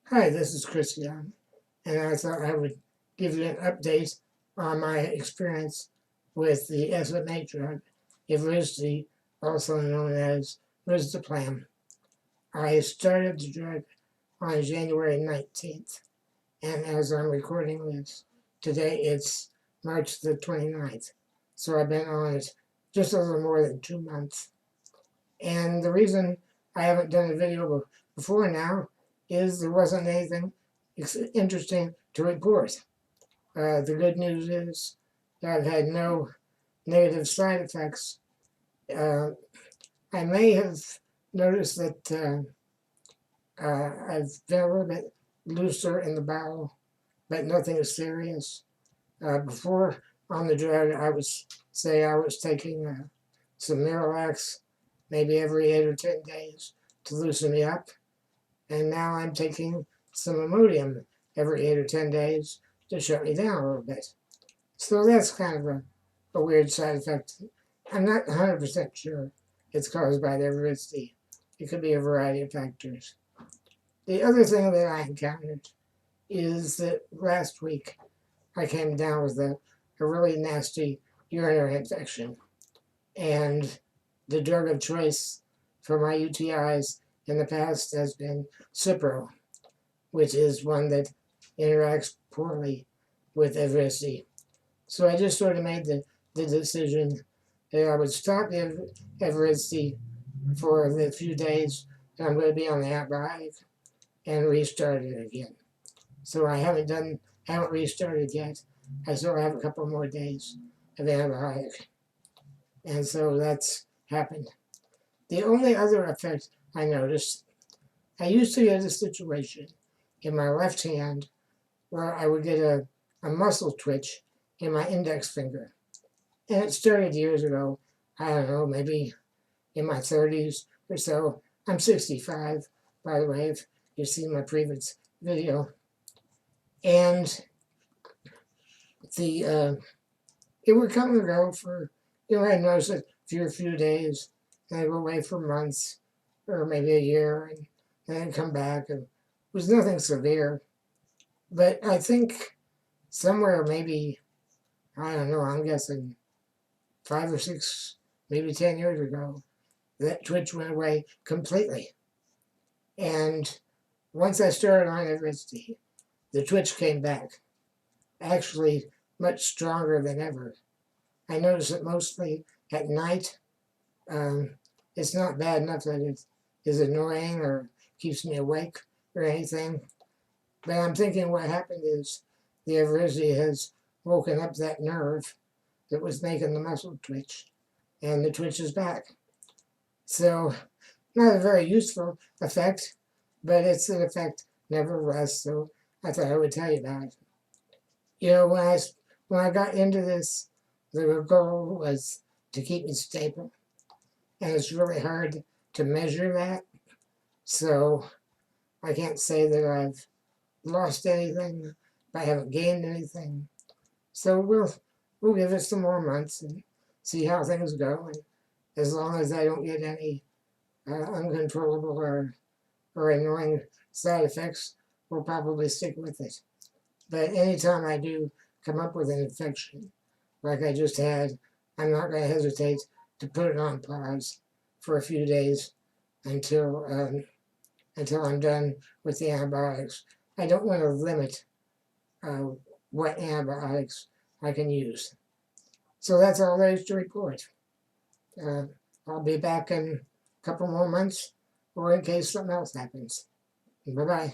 Hi, this is Christian, and I thought I would give you an update on my experience with the SMA drug, Evrysdi, also known as risdiplam. I started the drug on January 19th, and as I'm recording this, today it's March the 29th. So I've been on it just a little more than 2 months. And the reason I haven't done a video before now is there wasn't anything interesting to report. The good news is that I've had no negative side effects. Uh, I may have noticed that I've been a little bit looser in the bowel, but nothing is serious. Before on the drug, I was taking some Miralax maybe every 8 or 10 days to loosen me up, and now I'm taking some Imodium every 8 or 10 days to shut me down a little bit. So that's kind of a weird side effect. I'm not 100% sure it's caused by the Evrisdi. It could be a variety of factors. The other thing that I encountered is that last week I came down with a really nasty urinary infection. And the drug of choice for my UTIs in the past has been Cipro, which is one that interacts poorly with Evrisdi. So I just sort of made the decision that I would stop Evrisdi for the few days that I'm going to be on the antibiotic and restart it again. So I haven't restarted yet. I still have a couple more days of antibiotic. And so that's happened. The only other effect I noticed, I used to get a situation in my left hand where I would get a muscle twitch in my index finger. And it started years ago. I don't know, maybe in my 30s or so. I'm 65, by the way, if you've seen my previous video. And the it would come and go for, I noticed it for a few days, and I'd go away for months, or maybe a year, and then come back. And it was nothing severe. But I think somewhere maybe, I don't know, I'm guessing 5 or 6, maybe 10 years ago, that twitch went away completely. And once I started on Evrisdi, the twitch came back, actually much stronger than ever. I notice it mostly at night. It's not bad enough that it is annoying or keeps me awake or anything. But I'm thinking what happened is the Evrisdi has woken up that nerve that was making the muscle twitch, and the twitch is back. So, not a very useful effect, but it's an effect nevertheless, so I thought I would tell you about it. When I got into this, the goal was to keep me stable, and it's really hard to measure that. So I can't say that I've lost anything, but I haven't gained anything. So we'll give it some more months and see how things go. And as long as I don't get any uncontrollable or annoying side effects, we'll probably stick with it. But anytime I do come up with an infection, like I just had, I'm not going to hesitate to put it on pause for a few days until I'm done with the antibiotics. I don't want to limit what antibiotics I can use. So that's all there is to report. I'll be back in a couple more months, or in case something else happens. Bye-bye.